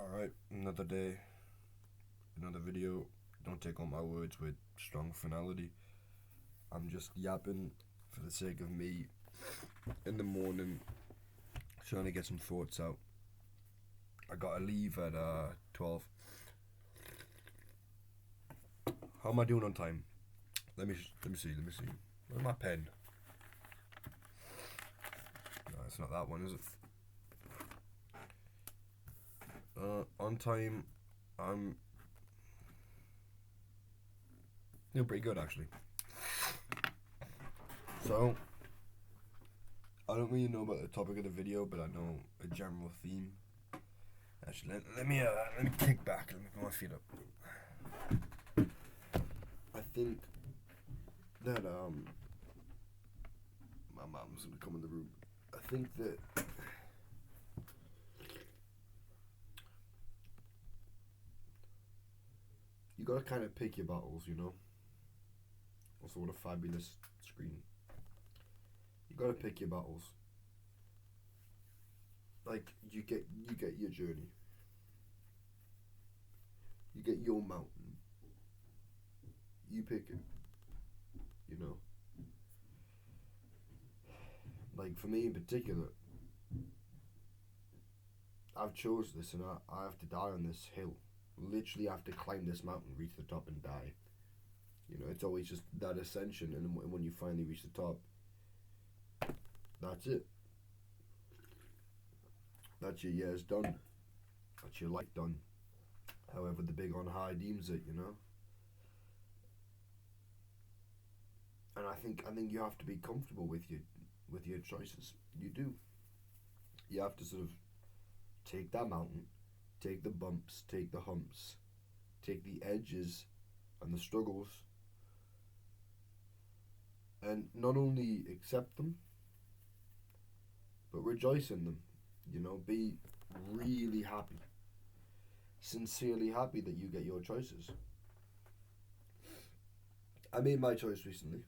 Alright, another day, another video. Don't take all my words with strong finality. I'm just yapping for the sake of me in the morning, trying to get some thoughts out. I gotta leave at 12. How am I doing on time? Let me see. Where's my pen? No, it's not that one, is it? On time, I'm doing pretty good actually. So, I don't really know about the topic of the video, but I know a general theme. Actually, let me kick back. Let me put my feet up. I think that my mom's gonna come in the room. I think that you gotta kind of pick your battles, you know. Also, what a fabulous screen. You gotta pick your battles. Like you get your journey. You get your mountain. You pick it. You know. Like for me in particular, I've chose this, and I have to die on this hill. Literally, I have to climb this mountain, reach the top, and die. You know, it's always just that ascension, and when you finally reach the top, that's it. That's your years done. That's your life done. However, the big on high deems it, you know. And I think you have to be comfortable with your choices. You do. You have to sort of take that mountain, take the bumps, take the humps, take the edges and the struggles, and not only accept them, but rejoice in them. You know, be really happy, sincerely happy that you get your choices. I made my choice recently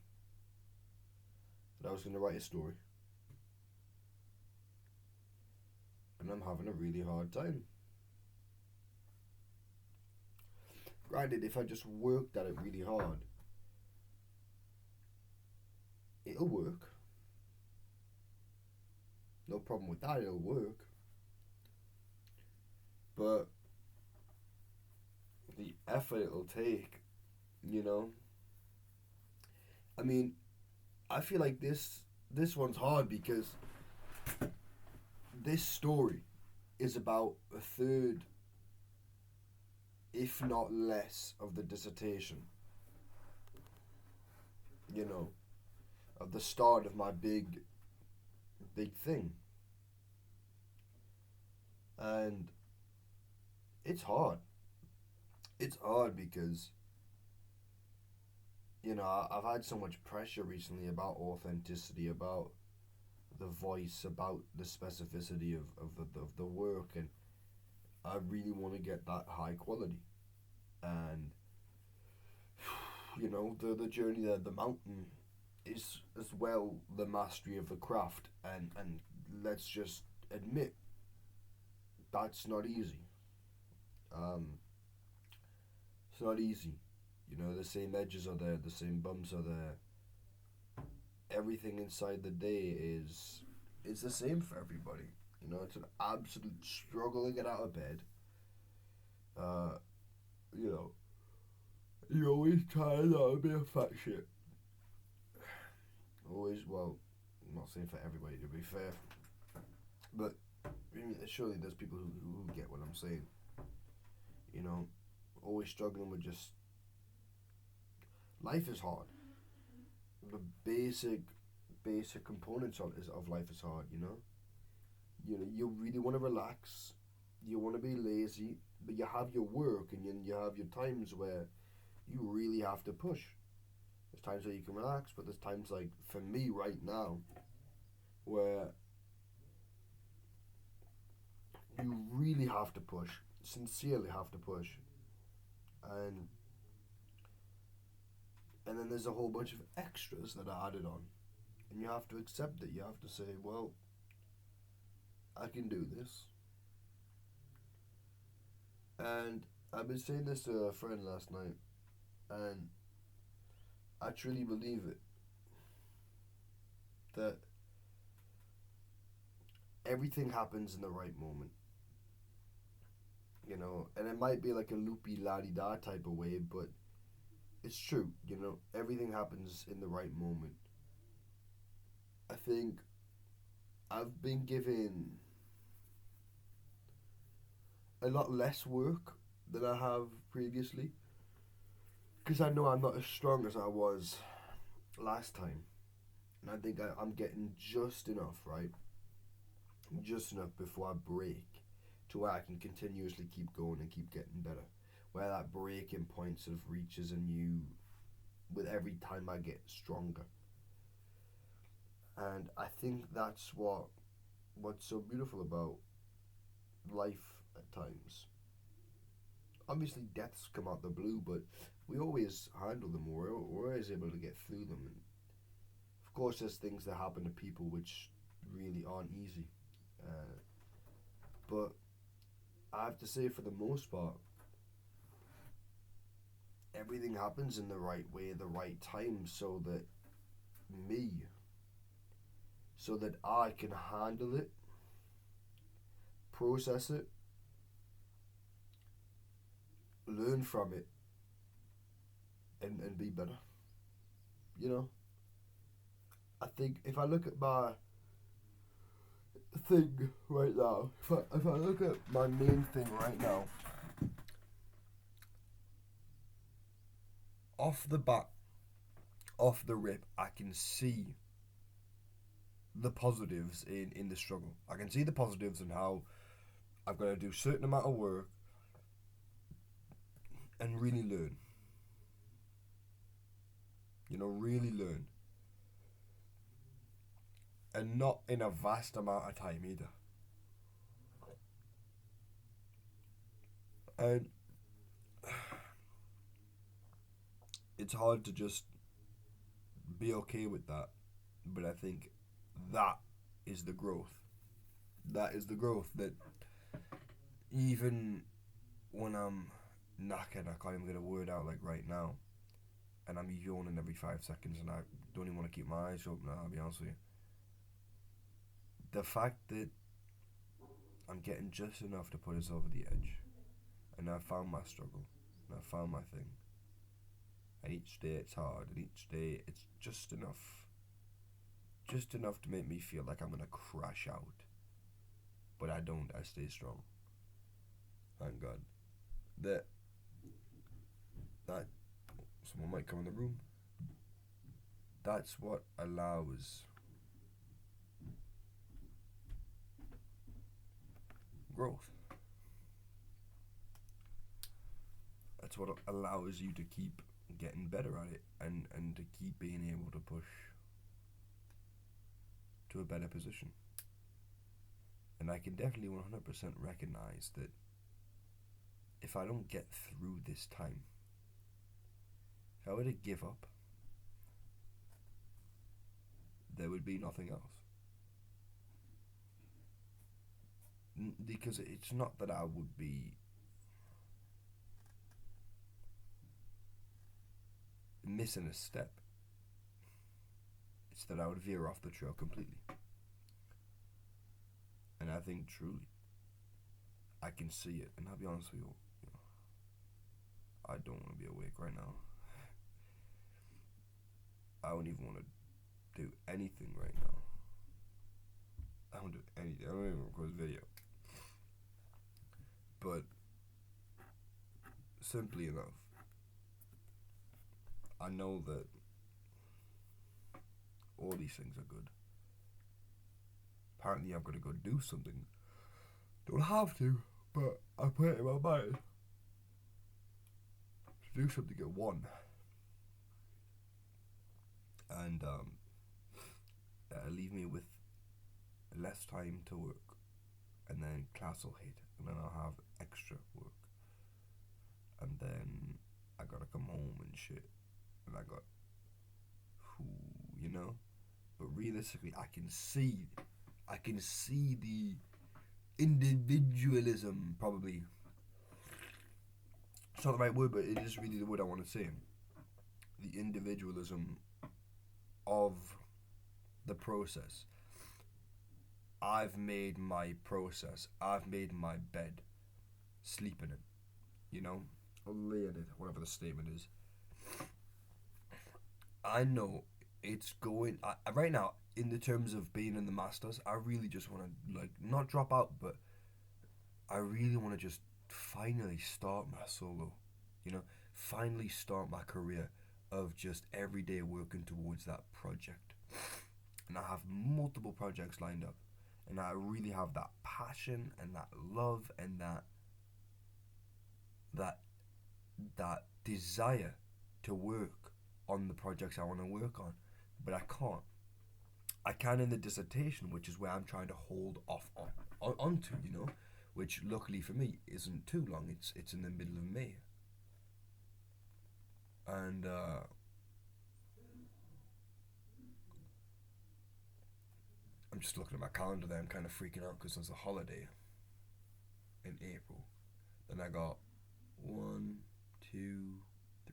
that I was going to write a story, and I'm having a really hard time. Granted, if I just worked at it really hard, it'll work. No problem with that, it'll work. But the effort it'll take, you know. I mean, I feel like this one's hard because this story is about a third, if not less, of the dissertation. You know, of the start of my big thing. And it's hard. It's hard because, you know, I've had so much pressure recently about authenticity, about the voice, about the specificity of the work, and I really want to get that high quality. And, you know, the journey there, the mountain, is as well the mastery of the craft, and let's just admit that's not easy. Um, it's not easy. You know, the same edges are there, the same bumps are there. Everything inside the day is the same for everybody. You know, it's an absolute struggle to get out of bed. Uh, you know, you're always trying not to be a fat shit. Always, well, I'm not saying for everybody to be fair, but I mean, surely there's people who get what I'm saying. You know, always struggling with just life is hard. The basic components of life is hard. You know, you really want to relax. You want to be lazy, but you have your work, and you have your times where you really have to push. There's times where you can relax, but there's times like for me right now where you really have to push, sincerely have to push, and then there's a whole bunch of extras that are added on, and you have to accept it. You have to say, well, I can do this. And I've been saying this to a friend last night, and I truly believe it, that everything happens in the right moment. And it might be like a loopy la di da type of way, but it's true. Everything happens in the right moment. I think I've been given a lot less work than I have previously because I know I'm not as strong as I was last time. And I think I'm getting just enough, right? Just enough before I break to where I can continuously keep going and keep getting better. Where that breaking point sort of reaches a new with every time I get stronger. And I think that's what's so beautiful about life at times. Obviously, deaths come out the blue, but we always handle them. We're always able to get through them. And of course, there's things that happen to people which really aren't easy. But I have to say, for the most part, everything happens in the right way, the right time, me, so that I can handle it, process it, learn from it, and be better. You know, I think if I look at my thing right now, if I look at my main thing right now, off the bat, off the rip, I can see the positives in the struggle. I can see the positives in how I've got to do a certain amount of work and really learn. Really learn. And not in a vast amount of time either. And it's hard to just be okay with that. But I think that is the growth. That is the growth that even when I'm knackered, I can't even get a word out like right now. And I'm yawning every 5 seconds and I don't even want to keep my eyes open, I'll be honest with you. The fact that I'm getting just enough to put us over the edge. And I found my struggle. And I found my thing. And each day it's hard. And each day it's just enough. Just enough to make me feel like I'm going to crash out. But I don't. I stay strong. Thank God. That someone might come in the room. That's what allows growth. That's what allows you to keep getting better at it and to keep being able to push to a better position. And I can definitely 100% recognize that if I don't get through this time, if I were to give up, there would be nothing else. Because it's not that I would be missing a step. It's that I would veer off the trail completely. And I think truly, I can see it. And I'll be honest with you, I don't want to be awake right now. I don't even want to do anything right now. I don't do anything. I don't even record this video. But simply enough, I know that all these things are good. Apparently I'm going to go do something. Don't have to, but I put it in my mind to do something at 1. And leave me with less time to work. And then class will hit. And then I'll have extra work. And then I gotta come home and shit. And I got, But realistically, I can see the individualism probably It's not the right word, but it is really the word I want to say. The individualism of the process. I've made my process. I've made my bed. Sleep in it. You know? Or lay in it, whatever the statement is. I know it's going. Right now, in the terms of being in the Masters, I really just want to, like, not drop out, but I really want to just finally start my solo. You know? Finally start my career of just every day working towards that project. And I have multiple projects lined up. And I really have that passion and that love and that that desire to work on the projects I want to work on. But I can't. I can in the dissertation, which is where I'm trying to hold off onto, you know, which luckily for me isn't too long. It's in the middle of May. And I'm just looking at my calendar there. I'm kind of freaking out because there's a holiday in April. Then I got 1, 2,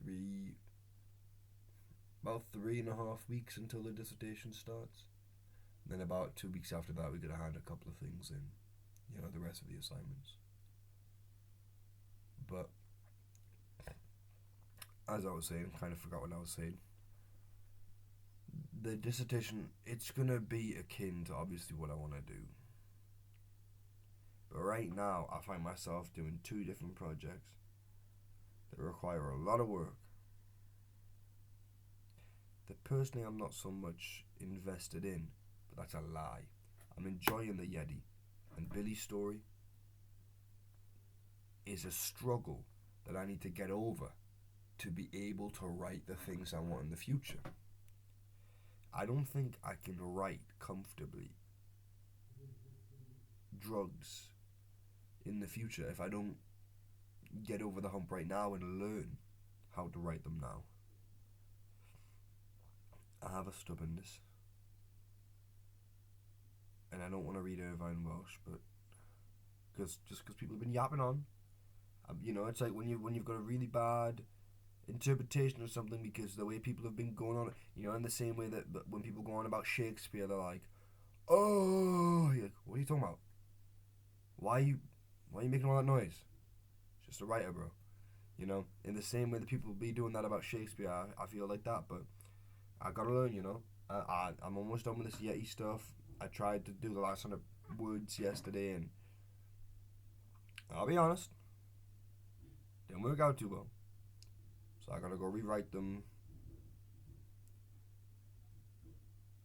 3, about 3.5 weeks until the dissertation starts. And then about 2 weeks after that, we gotta hand a couple of things in, you know, the rest of the assignments. But as I was saying, kind of forgot what I was saying. The dissertation, it's gonna be akin to obviously what I want to do. But right now, I find myself doing 2 different projects that require a lot of work. That personally I'm not so much invested in, but that's a lie. I'm enjoying the Yeti, and Billy's story is a struggle that I need to get over to be able to write the things I want in the future. I don't think I can write comfortably drugs in the future if I don't get over the hump right now and learn how to write them now. I have a stubbornness, and I don't want to read Irvine Welsh, but because people have been yapping on, you know, it's like when you've got a really bad interpretation of something because the way people have been going on, you know, in the same way that when people go on about Shakespeare, they're like, oh, you're like, what are you talking about? Why are you making all that noise? It's just a writer, bro. You know, in the same way that people be doing that about Shakespeare, I feel like that, but I gotta learn, you know. I'm almost done with this Yeti stuff. I tried to do the last 100 words yesterday, and I'll be honest, didn't work out too well. So I gotta go rewrite them.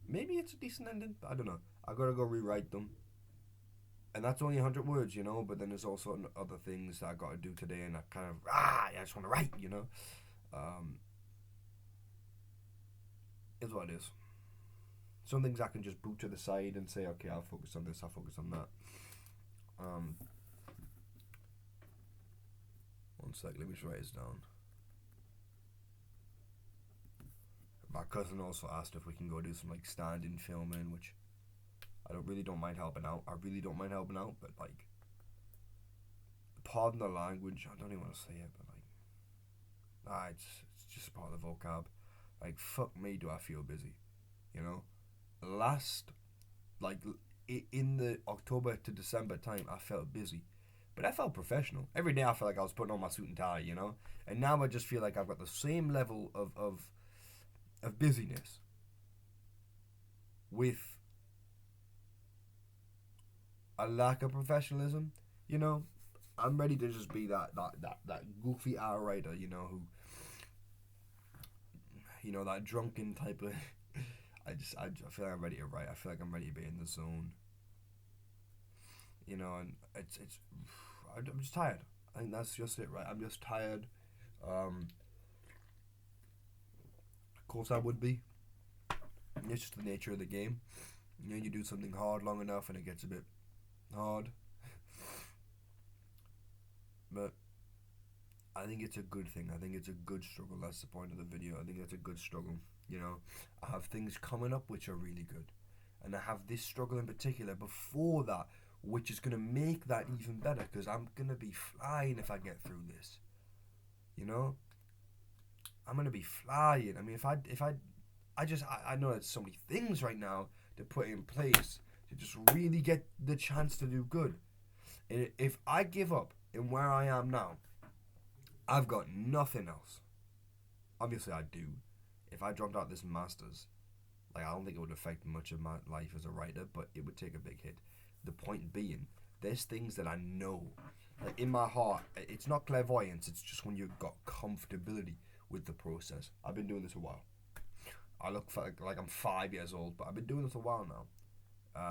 Maybe it's a decent ending. I don't know. I gotta go rewrite them. And that's only 100 words, you know, but then there's also other things that I gotta do today, and I kind of, I just wanna write, you know. Is what it is. Some things I can just boot to the side and say, okay, I'll focus on this, I'll focus on that. One sec, let me just write this down. My cousin also asked if we can go do some like stand-in filming, which I don't mind helping out. I really don't mind helping out, but like, pardon the language. I don't even want to say it, but like, it's just part of the vocab. Like, fuck me, do I feel busy, you know? In the October to December time, I felt busy, but I felt professional. Every day I felt like I was putting on my suit and tie, you know? And now I just feel like I've got the same level of busyness with a lack of professionalism, you know? I'm ready to just be that goofy R writer, you know, who, you know, that drunken type of. I feel like I'm ready to write. I feel like I'm ready to be in the zone. You know, and I'm just tired. I think that's just it, right? I'm just tired. Of course, I would be. It's just the nature of the game. You know, you do something hard long enough, and it gets a bit hard. But I think it's a good thing. I think it's a good struggle. That's the point of the video. I think it's a good struggle. You know, I have things coming up which are really good, and I have this struggle in particular before that, which is going to make that even better because I'm going to be flying if I get through this. You know, I'm gonna be flying. I mean, I know there's so many things right now to put in place to just really get the chance to do good. And if I give up in where I am now, I've got nothing else. Obviously, I do. If I dropped out this masters, like I don't think it would affect much of my life as a writer, but it would take a big hit. The point being, there's things that I know, like in my heart. It's not clairvoyance. It's just when you've got comfortability with the process. I've been doing this a while. I look like I'm 5 years old, but I've been doing this a while now.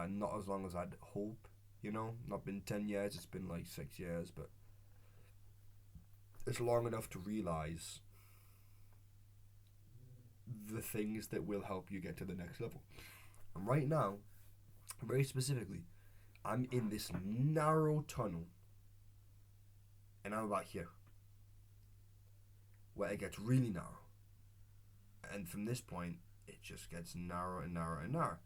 Not as long as I'd hope, Not been 10 years, it's been like 6 years, but it's long enough to realize the things that will help you get to the next level. And right now, very specifically, I'm in this narrow tunnel, and I'm about here, where it gets really narrow. And from this point, it just gets narrower and narrower and narrower.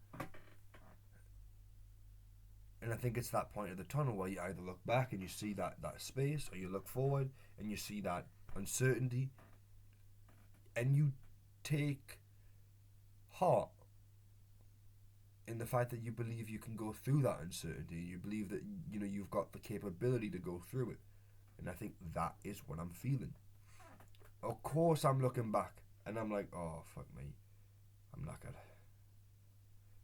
And I think it's that point of the tunnel where you either look back and you see that space, or you look forward and you see that uncertainty, and you take heart in the fact that you believe you can go through that uncertainty. You believe that you've got the capability to go through it. And I think that is what I'm feeling. Of course, I'm looking back and I'm like, oh fuck me, I'm knackered.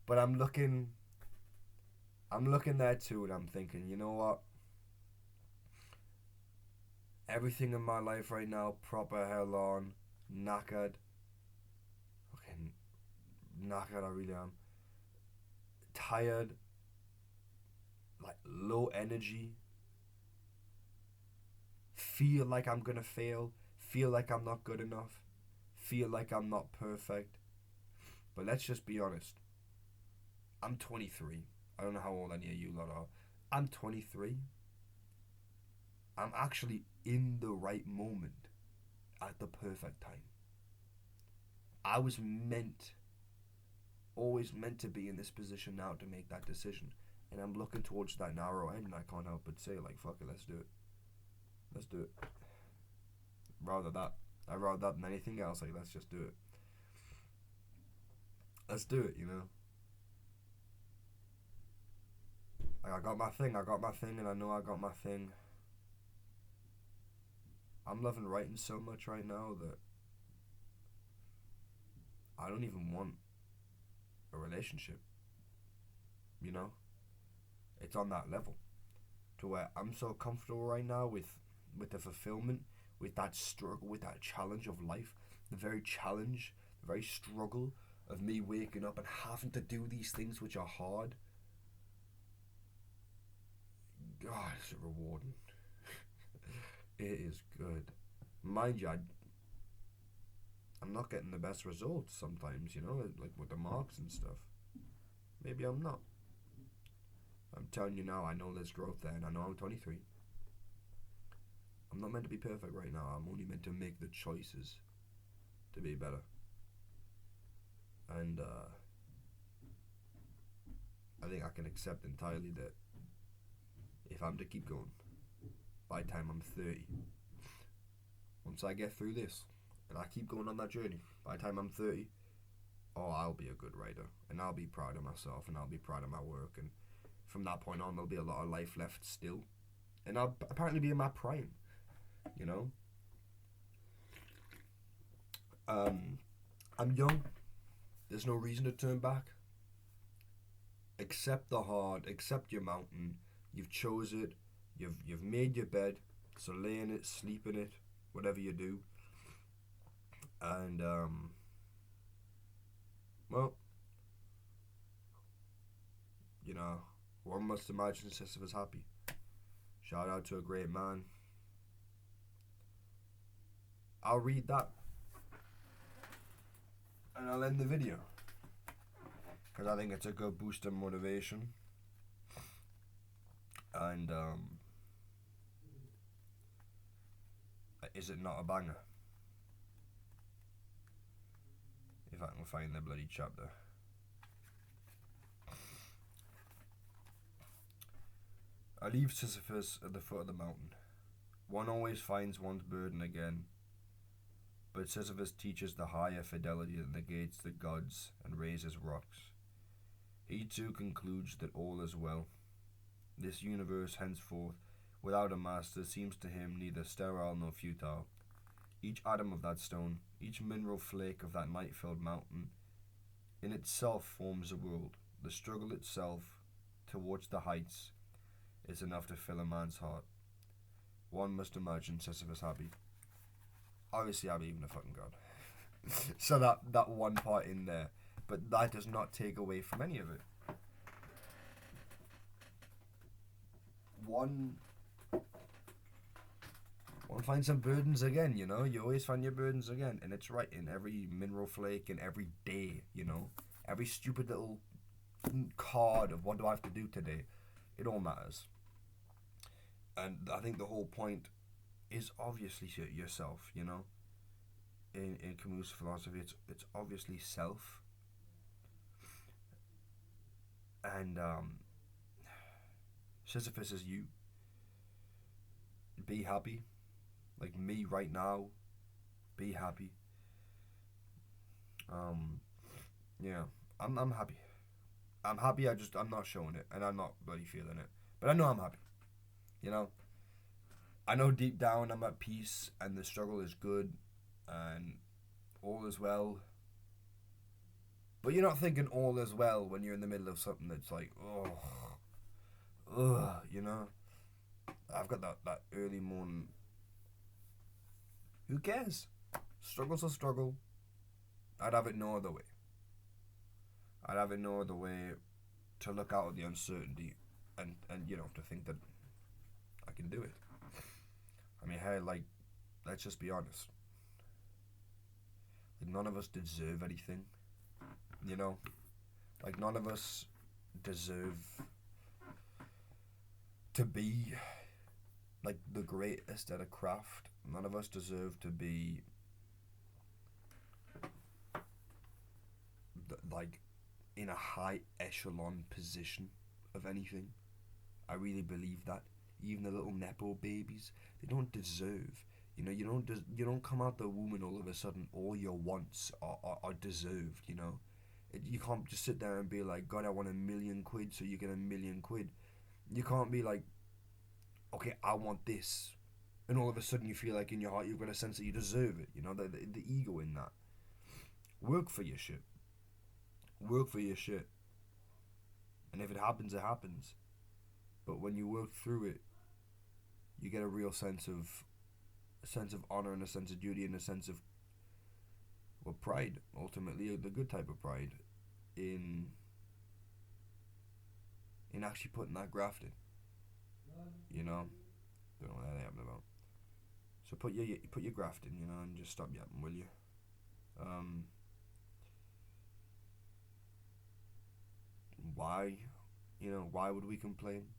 But I'm looking there too, and I'm thinking, you know what? Everything in my life right now, proper hell on, knackered. Okay, knackered, I really am. Tired, like low energy. Feel like I'm gonna fail. Feel like I'm not good enough. Feel like I'm not perfect. But let's just be honest. I'm 23. I don't know how old any of you lot are. I'm 23. I'm actually in the right moment at the perfect time. I was always meant to be in this position now to make that decision. And I'm looking towards that narrow end, and I can't help but say, like, fuck it, let's do it. Let's do it. I'd rather that than anything else. Like, let's just do it. Let's do it, Like, I got my thing, and I know I got my thing. I'm loving writing so much right now that I don't even want a relationship. It's on that level to where I'm so comfortable right now with the fulfillment, with that struggle, with that challenge of life, the very challenge, the very struggle of me waking up and having to do these things which are hard. God, it's rewarding. It is good. Mind you, I'm not getting the best results sometimes, like with the marks and stuff. Maybe I'm not. I'm telling you now, I know there's growth there, and I know I'm 23. I'm not meant to be perfect right now. I'm only meant to make the choices to be better. And I think I can accept entirely that if I'm to keep going, by the time I'm 30, once I get through this, and I keep going on that journey, by the time I'm 30, I'll be a good writer, and I'll be proud of myself, and I'll be proud of my work, and from that point on, there'll be a lot of life left still, and I'll apparently be in my prime, I'm young. There's no reason to turn back. Accept the hard, accept your mountain. You've chose it. You've made your bed, so lay in it, sleep in it, whatever you do. And well, one must imagine Sisyphus happy. Shout out to a great man. I'll read that, and I'll end the video, because I think it's a good boost of motivation. And is it not a banger? If I can find the bloody chapter. I leave Sisyphus at the foot of the mountain. One always finds one's burden again, But Sisyphus teaches the higher fidelity that negates the gods and raises rocks. He too concludes that all is well. This universe henceforth, without a master, seems to him neither sterile nor futile. Each atom of that stone, each mineral flake of that night-filled mountain, in itself forms a world. The struggle itself towards the heights is enough to fill a man's heart. One must imagine Sisyphus happy. Obviously, I believe in a fucking god. So that one part in there, but that does not take away from any of it. One finds some burdens again, you know. You always find your burdens again, and it's right in every mineral flake and every day, you know. Every stupid little card of what do I have to do today. It all matters. And I think the whole point is obviously yourself, you know. In Camus' philosophy, it's obviously self. And Sisyphus is you. Be happy. Like me right now. Be happy. Yeah. I'm happy. I'm happy, I'm not showing it, and I'm not bloody feeling it. But I know I'm happy. You know? I know deep down I'm at peace, and the struggle is good, and all is well. But you're not thinking all is well when you're in the middle of something that's like, you know? I've got that early morning. Who cares? Struggle's a struggle. I'd have it no other way. I'd have it no other way to look out at the uncertainty and you know, to think that I can do it. I mean, hey, like, let's just be honest. Like, none of us deserve anything, you know? Like, none of us deserve to be, like, the greatest at a craft. None of us deserve to be, like, in a high echelon position of anything. I really believe that. Even the little nepo babies, they don't deserve. You know, you don't come out the womb and all of a sudden all your wants are deserved. You know, you can't just sit there and be like, God, I want £1 million, so you get £1 million. You can't be like, okay, I want this, and all of a sudden you feel like in your heart you've got a sense that you deserve it. You know, the ego in that. Work for your shit. Work for your shit. And if it happens, it happens. But when you work through it, you get a real sense of honor and a sense of duty and a sense of, well, pride, ultimately, the good type of pride in actually putting that graft in. You know? Don't know what that happened about. So put your graft in, you know, and just stop yapping, will you? Why? You know, why would we complain?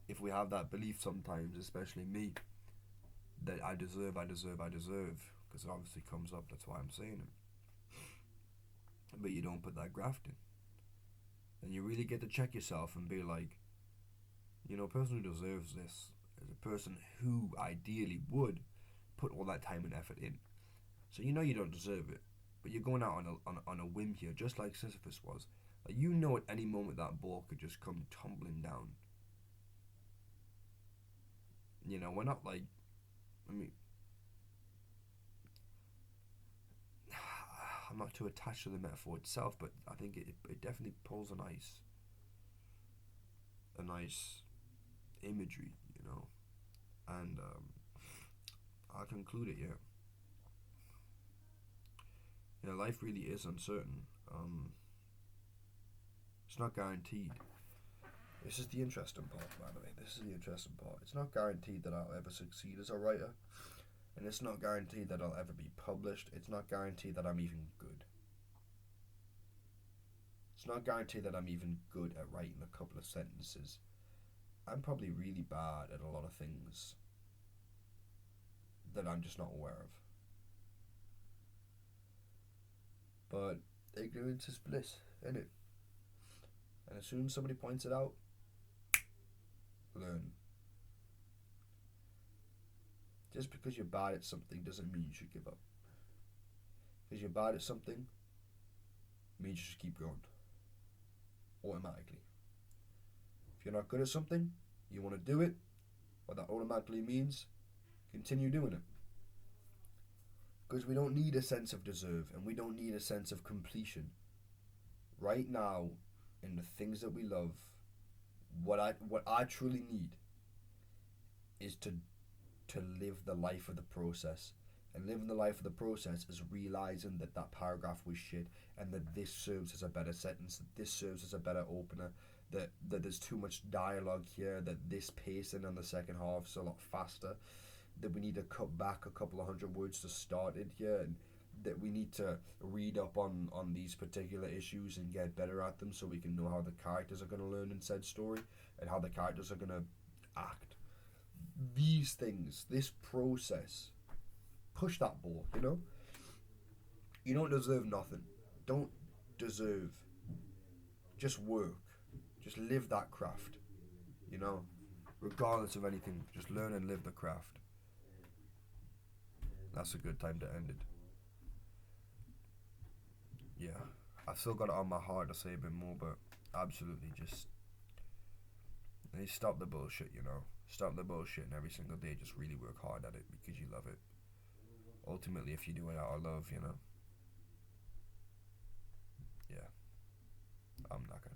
If we have that belief sometimes, especially me, that I deserve, because it obviously comes up, that's why I'm saying it. But you don't put that graft in. And you really get to check yourself and be like, you know, a person who deserves this is a person who ideally would put all that time and effort in. So you know you don't deserve it, but you're going out on a whim here, just like Sisyphus was. Like, you know at any moment that ball could just come tumbling down. You know, we're not like, I mean, I'm not too attached to the metaphor itself, but I think it definitely pulls a nice imagery, you know. And I'll conclude it, yeah. You know, life really is uncertain. It's not guaranteed. This is the interesting part, by the way. This is the interesting part. It's not guaranteed that I'll ever succeed as a writer. And it's not guaranteed that I'll ever be published. It's not guaranteed that I'm even good. It's not guaranteed that I'm even good at writing a couple of sentences. I'm probably really bad at a lot of things that I'm just not aware of. But ignorance is bliss, isn't it? And as soon as somebody points it out, learn. Just because you're bad at something doesn't mean you should give up. because you're bad at something means you just keep going automatically. If you're not good at something, you want to do it, what that automatically means, continue doing it. Because we don't need a sense of deserve and we don't need a sense of completion. Right now, in the things that we love, what I truly need is to live the life of the process. And living the life of the process is realizing that that paragraph was shit and that this serves as a better sentence, that this serves as a better opener, that there's too much dialogue here, that this pacing on the second half is a lot faster, that we need to cut back a couple of hundred words to start it here, and that we need to read up on these particular issues and get better at them so we can know how the characters are going to learn in said story and how the characters are going to act. These things, this process, push that ball, you know? You don't deserve nothing. Don't deserve. Just work. Just live that craft, you know? Regardless of anything, just learn and live the craft. That's a good time to end it. Yeah, I've still got it on my heart to say a bit more, but absolutely just stop the bullshit, you know? Stop the bullshit and every single day just really work hard at it because you love it. Ultimately, if you do it out of love, you know? Yeah, I'm not gonna.